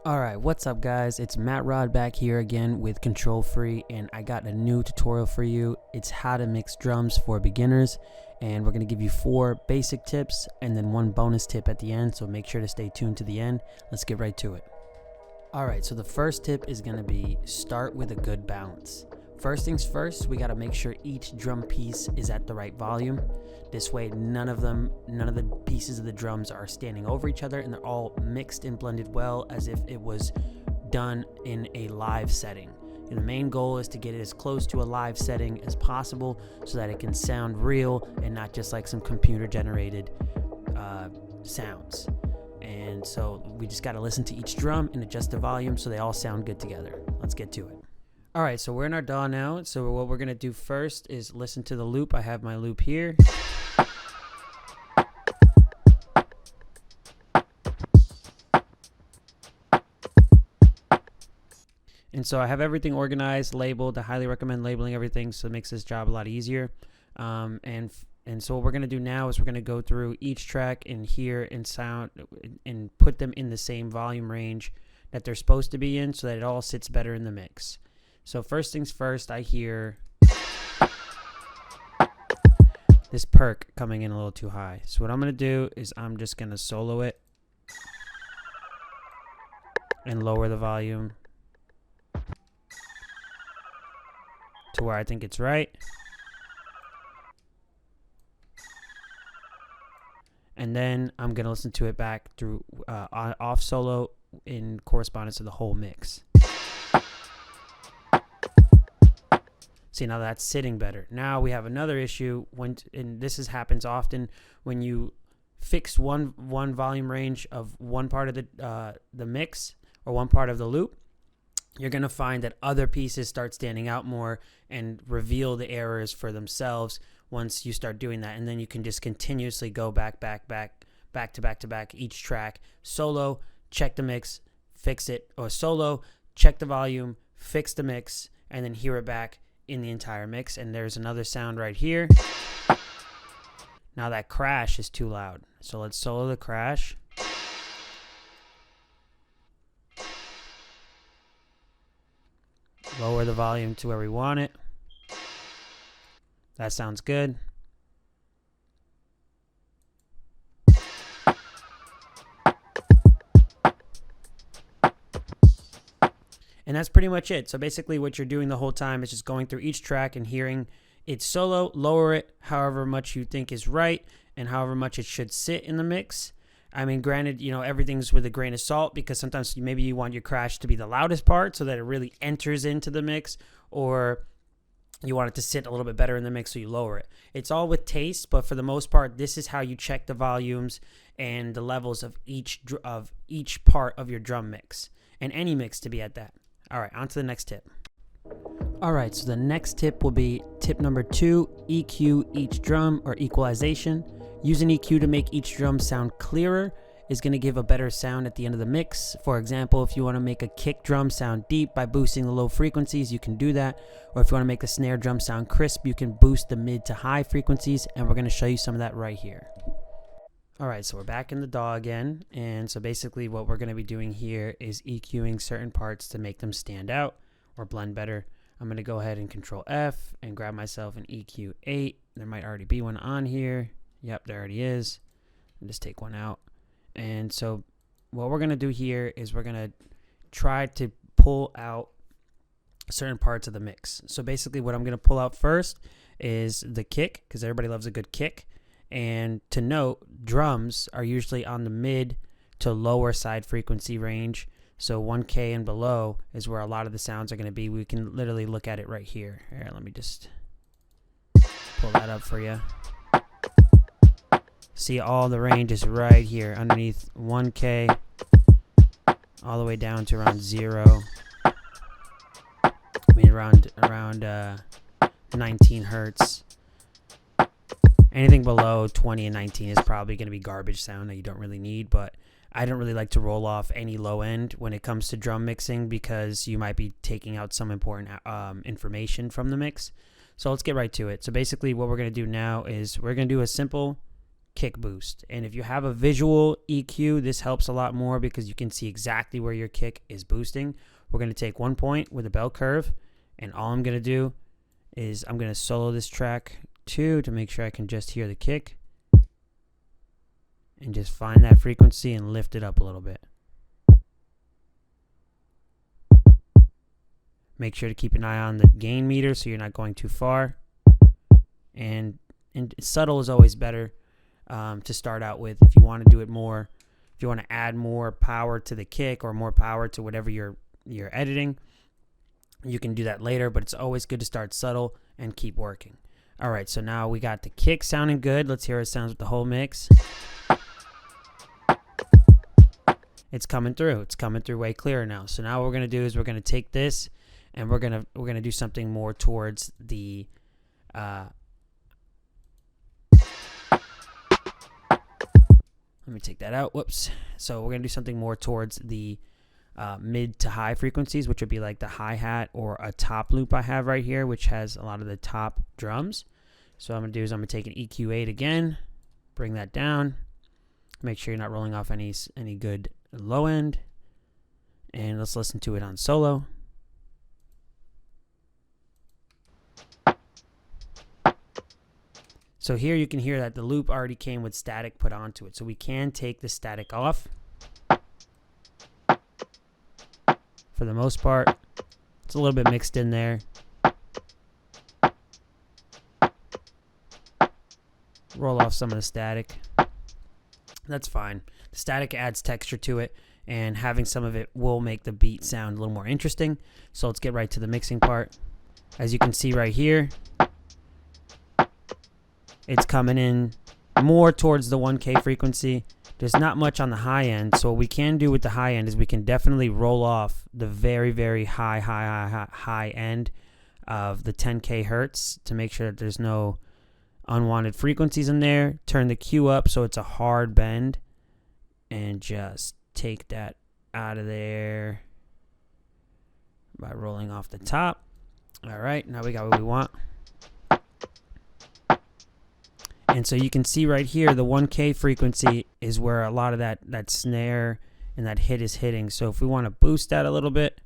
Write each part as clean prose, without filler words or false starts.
Alright, what's up guys? It's mattrod back here again with Control Free, and I got a new tutorial for you. It's how to mix drums for beginners, and we're going to give you 4 basic tips and then 1 bonus tip at the end, so make sure to stay tuned to the end. Let's get right to it. Alright, so the first tip is going to be start with a good balance. First things first, we got to make sure each drum piece is at the right volume. This way none of the pieces of the drums are standing over each other, and they're all mixed and blended well as if it was done in a live setting. And the main goal is to get it as close to a live setting as possible so that it can sound real and not just like some computer generated sounds. And so we just got to listen to each drum and adjust the volume so they all sound good together. Let's get to it. Alright, so we're in our DAW now. So what we're going to do first is listen to the loop. I have my loop here. And so I have everything organized, labeled. I highly recommend labeling everything so it makes this job a lot easier. And so what we're going to do now is we're going to go through each track and hear and sound and put them in the same volume range that they're supposed to be in so that it all sits better in the mix. So first things first, I hear this perk coming in a little too high. So what I'm going to do is I'm just going to solo it and lower the volume to where I think it's right. And then I'm going to listen to it back through off solo in correspondence to the whole mix. See, now that's sitting better. Now we have another issue and this happens often when you fix one volume range of one part of the mix or one part of the loop. You're going to find that other pieces start standing out more and reveal the errors for themselves once you start doing that. And then you can just continuously go back to back each track. Solo, check the mix, fix it. Or solo, check the volume, fix the mix, and then hear it back in the entire mix. And there's another sound right here. Now that crash is too loud. So let's solo the crash. Lower the volume to where we want it. That sounds good. And that's pretty much it. So basically what you're doing the whole time is just going through each track and hearing it solo, lower it however much you think is right and however much it should sit in the mix. I mean, granted, everything's with a grain of salt because sometimes maybe you want your crash to be the loudest part so that it really enters into the mix, or you want it to sit a little bit better in the mix so you lower it. It's all with taste, but for the most part, this is how you check the volumes and the levels of each part of your drum mix, and any mix to be at that. All right, on to the next tip. All right, so the next tip will be tip number 2, EQ each drum or equalization. Use an EQ to make each drum sound clearer is going to give a better sound at the end of the mix. For example, if you want to make a kick drum sound deep by boosting the low frequencies, you can do that. Or if you want to make the snare drum sound crisp, you can boost the mid to high frequencies, and we're going to show you some of that right here. All right, so we're back in the DAW again, and so basically what we're going to be doing here is EQing certain parts to make them stand out or blend better. I'm going to go ahead and Control F and grab myself an EQ 8. There might already be one on here. Yep, there already is. And just take one out. And so what we're going to do here is we're going to try to pull out certain parts of the mix. So basically what I'm going to pull out first is the kick, because everybody loves a good kick. And to note, drums are usually on the mid to lower side frequency range. So 1K and below is where a lot of the sounds are going to be. We can literally look at it right here. Here, let me just pull that up for you. See, all the range is right here underneath 1K all the way down to around 0. I mean around 19 hertz. Anything below 20 and 19 is probably going to be garbage sound that you don't really need, but I don't really like to roll off any low end when it comes to drum mixing because you might be taking out some important information from the mix. So let's get right to it. So basically what we're going to do now is we're going to do a simple kick boost. And if you have a visual EQ, this helps a lot more because you can see exactly where your kick is boosting. We're going to take 1 point with a bell curve, and all I'm going to do is I'm going to solo this track 2 to make sure I can just hear the kick and just find that frequency and lift it up a little bit. Make sure to keep an eye on the gain meter so you're not going too far. And subtle is always better to start out with. If you want to do it more, if you want to add more power to the kick or more power to whatever you're editing, you can do that later, but it's always good to start subtle and keep working. All right, so now we got the kick sounding good. Let's hear how it sounds with the whole mix. It's coming through. It's coming through way clearer now. So now what we're going to do is we're going to take this and we're going to do something more towards the let me take that out. Whoops. So we're going to do something more towards the mid to high frequencies, which would be like the hi-hat or a top loop I have right here, which has a lot of the top drums. So what I'm going to do is I'm going to take an EQ8 again, bring that down, make sure you're not rolling off any good low end, and let's listen to it on solo. So here you can hear that the loop already came with static put onto it. So we can take the static off. For the most part, it's a little bit mixed in there. Roll off some of the static. That's fine. The static adds texture to it, and having some of it will make the beat sound a little more interesting. So let's get right to the mixing part. As you can see right here, it's coming in more towards the 1K frequency. There's not much on the high end, so what we can do with the high end is we can definitely roll off the very, very high end of the 10K hertz to make sure that there's no unwanted frequencies in there. Turn the Q up so it's a hard bend, and just take that out of there by rolling off the top. All right, now we got what we want. And so you can see right here, the 1K frequency is where a lot of that snare and that hit is hitting. So if we want to boost that a little bit,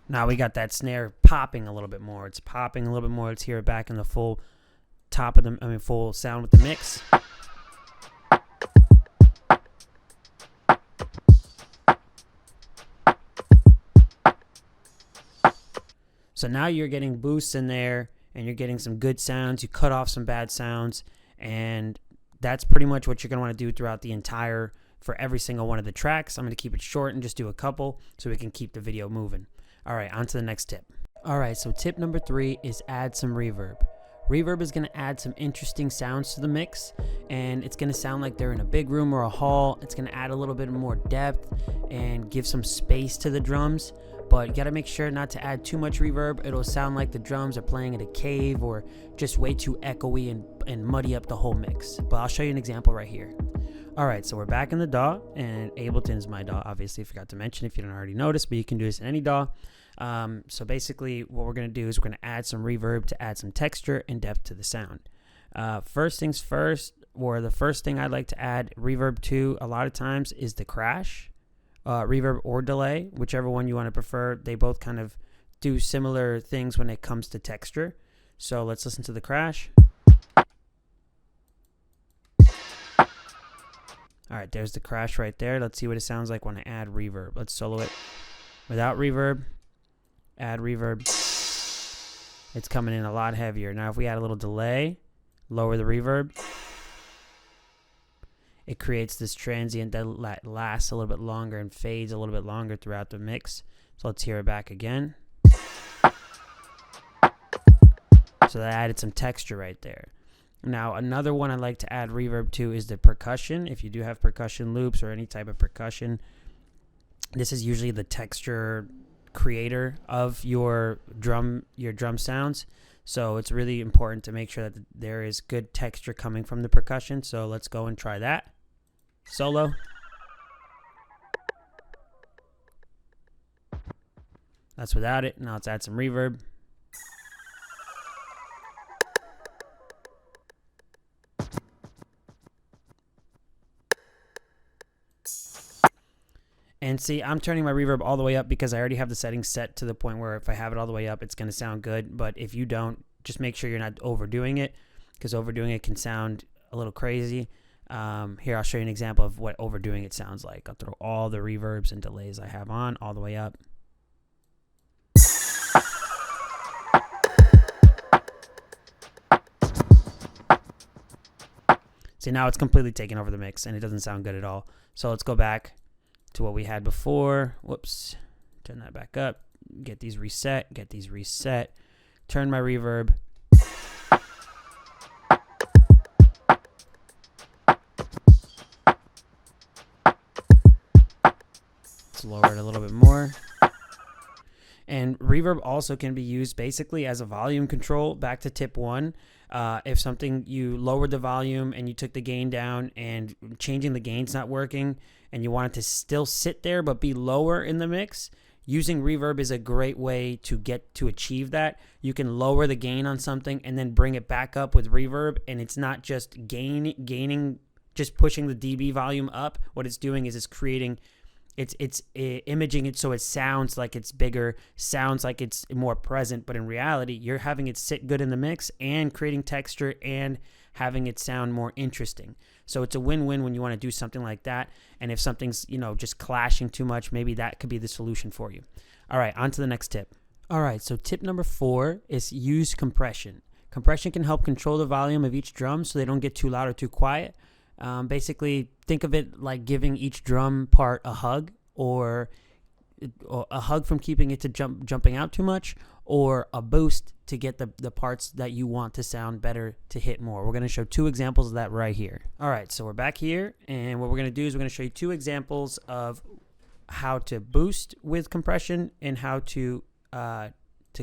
now we got that snare popping a little bit more. It's popping a little bit more. Let's hear it back in the full top of the, full sound with the mix. So now you're getting boosts in there and you're getting some good sounds. You cut off some bad sounds, and that's pretty much what you're going to want to do throughout the entire, for every single one of the tracks. I'm going to keep it short and just do a couple so we can keep the video moving. All right, on to the next tip. All right, so tip number 3 is add some reverb. Reverb is going to add some interesting sounds to the mix, and it's going to sound like they're in a big room or a hall. It's going to add a little bit more depth and give some space to the drums. But you got to make sure not to add too much reverb. It'll sound like the drums are playing in a cave or just way too echoey and muddy up the whole mix. But I'll show you an example right here. All right, so we're back in the DAW, and Ableton is my DAW. Obviously, I forgot to mention if you didn't already notice, but you can do this in any DAW. So basically, what we're going to do is we're going to add some reverb to add some texture and depth to the sound. First things first, or the first thing I'd like to add reverb to a lot of times is the crash. Reverb or delay, whichever one you want to prefer. They both kind of do similar things when it comes to texture. So let's listen to the crash. All right, there's the crash right there. Let's see what it sounds like when I add reverb. Let's solo it without reverb. Add reverb. It's coming in a lot heavier. Now if we add a little delay, lower the reverb, it creates this transient that lasts a little bit longer and fades a little bit longer throughout the mix. So let's hear it back again. So that added some texture right there. Now another one I like to add reverb to is the percussion. If you do have percussion loops or any type of percussion, this is usually the texture creator of your drum sounds. So it's really important to make sure that there is good texture coming from the percussion. So let's go and try that. Solo. That's without it. Now let's add some reverb. And see, I'm turning my reverb all the way up because I already have the settings set to the point where if I have it all the way up, it's going to sound good. But if you don't, just make sure you're not overdoing it, because overdoing it can sound a little crazy. Here, I'll show you an example of what overdoing it sounds like. I'll throw all the reverbs and delays I have on all the way up. See, now it's completely taken over the mix and it doesn't sound good at all. So let's go back to what we had before. Whoops. Turn that back up. Get these reset. Turn my reverb. Let's lower it a little bit more. And reverb also can be used basically as a volume control. Back to tip 1. If something, you lowered the volume and you took the gain down and changing the gain's not working and you want it to still sit there but be lower in the mix, using reverb is a great way to get to achieve that. You can lower the gain on something and then bring it back up with reverb, and it's not just gaining, just pushing the dB volume up. What it's doing is it's creating, it's imaging it so it sounds like it's bigger, sounds like it's more present, but in reality, you're having it sit good in the mix and creating texture and having it sound more interesting. So it's a win-win when you want to do something like that. And if something's, just clashing too much, maybe that could be the solution for you. All right, on to the next tip. All right, so tip number 4 is use compression. Compression can help control the volume of each drum so they don't get too loud or too quiet. Basically, think of it like giving each drum part a hug, or a hug from keeping it to jumping out too much, or a boost to get the parts that you want to sound better to hit more. We're going to show 2 examples of that right here. All right, so we're back here, and what we're going to do is we're going to show you 2 examples of how to boost with compression and how to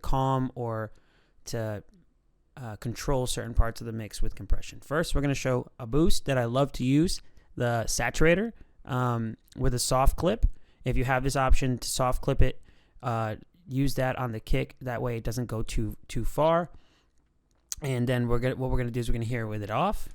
calm or to control certain parts of the mix with compression. First, we're going to show a boost that I love to use, the saturator, with a soft clip. If you have this option to soft clip it, use that on the kick. That way it doesn't go too far. And then what we're gonna do is we're gonna hear it with it off.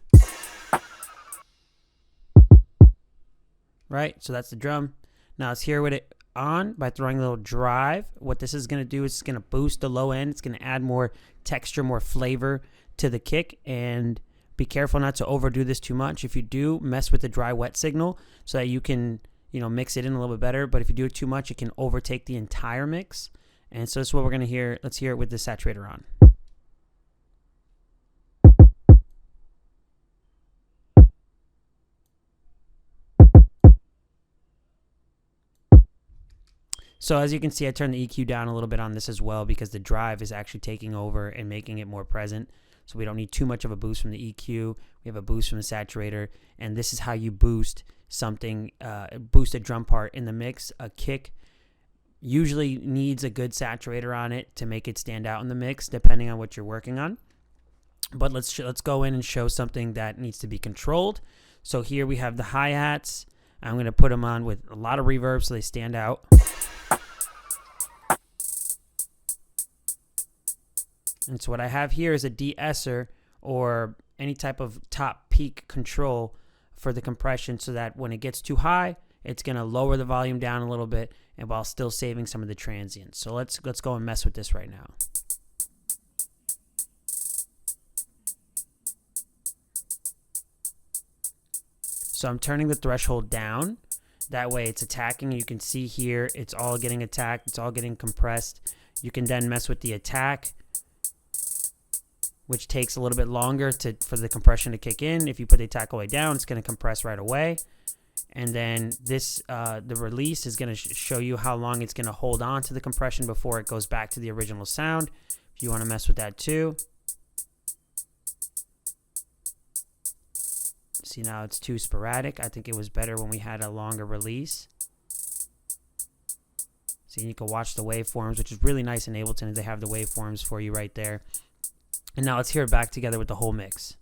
Right, so that's the drum. Now let's hear with it on by throwing a little drive. What this is going to do is it's going to boost the low end. It's going to add more texture, more flavor to the kick, and be careful not to overdo this too much. If you do, mess with the dry wet signal so that you can, mix it in a little bit better. But if you do it too much, it can overtake the entire mix. And so this is what we're going to hear. Let's hear it with the saturator on. So as you can see, I turned the EQ down a little bit on this as well because the drive is actually taking over and making it more present. So we don't need too much of a boost from the EQ. We have a boost from the saturator. And this is how you boost something, boost a drum part in the mix. A kick usually needs a good saturator on it to make it stand out in the mix, depending on what you're working on. But let's go in and show something that needs to be controlled. So here we have the hi-hats. I'm going to put them on with a lot of reverb so they stand out. And so what I have here is a de-esser or any type of top peak control for the compression so that when it gets too high, it's going to lower the volume down a little bit and while still saving some of the transients. So let's go and mess with this right now. So I'm turning the threshold down. That way it's attacking. You can see here it's all getting attacked. It's all getting compressed. You can then mess with the attack, which takes a little bit longer for the compression to kick in. If you put the attack all the way down, it's going to compress right away. And then this, the release is going to show you how long it's going to hold on to the compression before it goes back to the original sound. If you want to mess with that too. See, now it's too sporadic. I think it was better when we had a longer release. See, you can watch the waveforms, which is really nice in Ableton. They have the waveforms for you right there. And now let's hear it back together with the whole mix.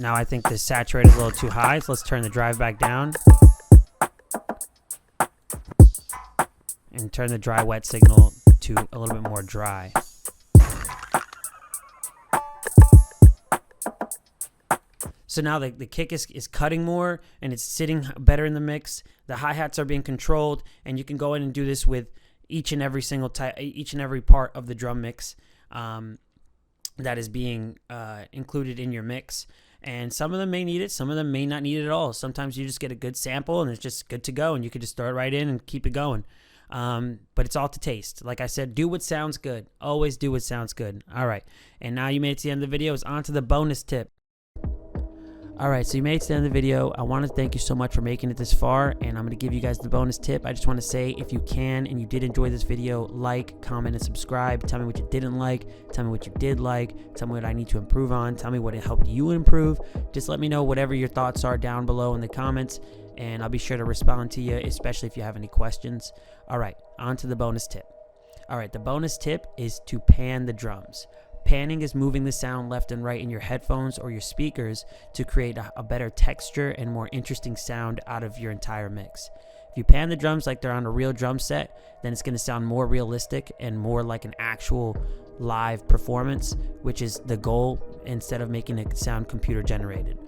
Now I think the saturated is a little too high, so let's turn the drive back down. And turn the dry wet signal to a little bit more dry. So now the kick is cutting more and it's sitting better in the mix. The hi-hats are being controlled, and you can go in and do this with each and every part of the drum mix that is being included in your mix. And some of them may need it, some of them may not need it at all. Sometimes you just get a good sample and it's just good to go, and you can just throw it right in and keep it going. But it's all to taste. Like I said, do what sounds good. Always do what sounds good. All right. And now you made it to the end of the video. It's on to the bonus tip. All right, so you made it to the end of the video. I want to thank you so much for making it this far, and I'm going to give you guys the bonus tip. I just want to say, if you can and you did enjoy this video, like, comment, and subscribe. Tell me what you didn't like. Tell me what you did like. Tell me what I need to improve on. Tell me what it helped you improve. Just let me know whatever your thoughts are down below in the comments, and I'll be sure to respond to you, especially if you have any questions. All right, on to the bonus tip. All right, the bonus tip is to pan the drums. Panning is moving the sound left and right in your headphones or your speakers to create a better texture and more interesting sound out of your entire mix. If you pan the drums like they're on a real drum set, then it's going to sound more realistic and more like an actual live performance, which is the goal, instead of making it sound computer generated.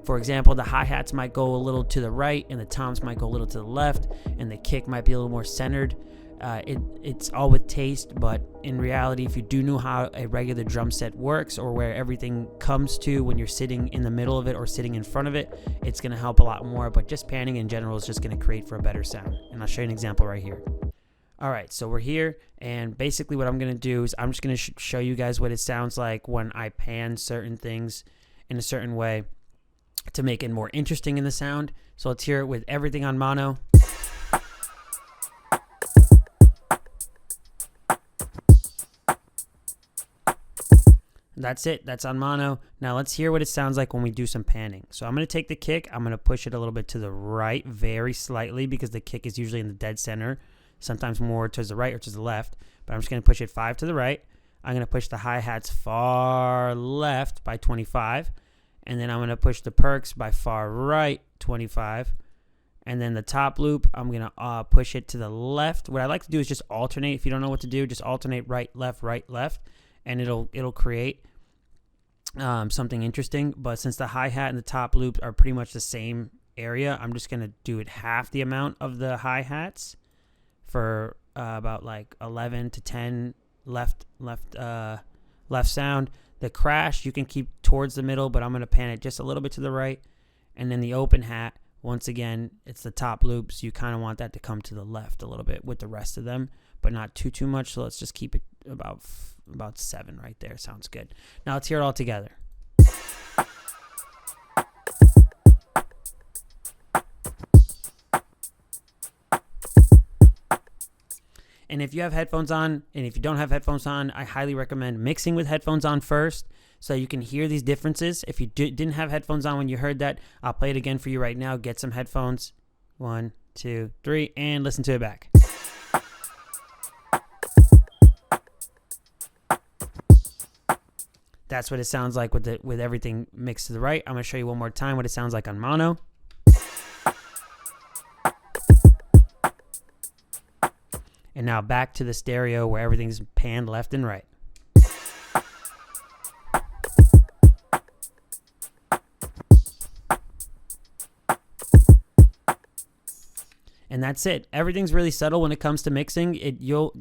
For example, the hi-hats might go a little to the right and the toms might go a little to the left, and the kick might be a little more centered. It's all with taste, but in reality, if you do know how a regular drum set works, or where everything comes to when you're sitting in the middle of it or sitting in front of it, it's going to help a lot more. But just panning in general is just going to create for a better sound. And I'll show you an example right here. All right, so we're here, and basically what I'm going to do is I'm just going to show you guys what it sounds like when I pan certain things in a certain way to make it more interesting in the sound. So let's hear it with everything on mono. That's it. That's on mono. Now let's hear what it sounds like when we do some panning. So I'm going to take the kick. I'm going to push it a little bit to the right, very slightly, because the kick is usually in the dead center, sometimes more towards the right or to the left. But I'm just going to push it 5 to the right. I'm going to push the hi-hats far left by 25. And then I'm going to push the perks by far right 25. And then the top loop, I'm going to push it to the left. What I like to do is just alternate. If you don't know what to do, just alternate right, left, and it'll create something interesting. But since the hi-hat and the top loop are pretty much the same area, I'm just going to do it half the amount of the hi-hats for about like 11 to 10 left sound. The crash you can keep towards the middle, but I'm going to pan it just a little bit to the right. And then the open hat, once again, it's the top loop, so you kind of want that to come to the left a little bit with the rest of them, but not too much. So let's just keep it about 7 right there. Sounds good. Now let's hear it all together. And if you have headphones on, and if you don't have headphones on, I highly recommend mixing with headphones on first, so you can hear these differences. If you didn't have headphones on when you heard that, I'll play it again for you right now. Get some headphones. 1, 2, 3, and listen to it back. That's what it sounds like with everything mixed to the right. I'm going to show you one more time what it sounds like on mono. And now back to the stereo where everything's panned left and right. And that's it. Everything's really subtle when it comes to mixing. You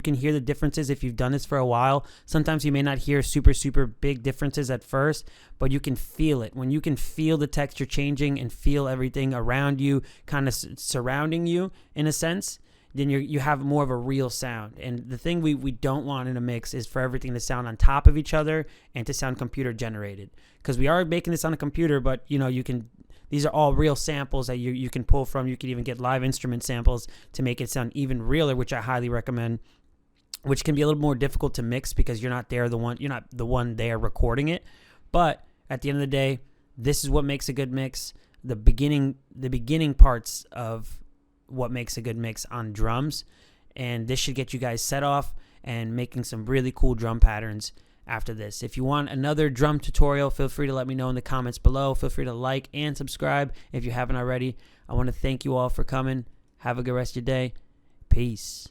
can hear the differences if you've done this for a while. Sometimes you may not hear super big differences at first, but you can feel it. When you can feel the texture changing and feel everything around you kind of surrounding you in a sense, then you have more of a real sound. And the thing we don't want in a mix is for everything to sound on top of each other and to sound computer generated. Because we are making this on a computer, but these are all real samples that you can pull from. You can even get live instrument samples to make it sound even realer, which I highly recommend, which can be a little more difficult to mix because you're not the one there recording it. But at the end of the day, this is what makes a good mix. The beginning parts of what makes a good mix on drums, and this should get you guys set off and making some really cool drum patterns after this. If you want another drum tutorial, feel free to let me know in the comments below. Feel free to like and subscribe if you haven't already. I want to thank you all for coming. Have a good rest of your day. Peace.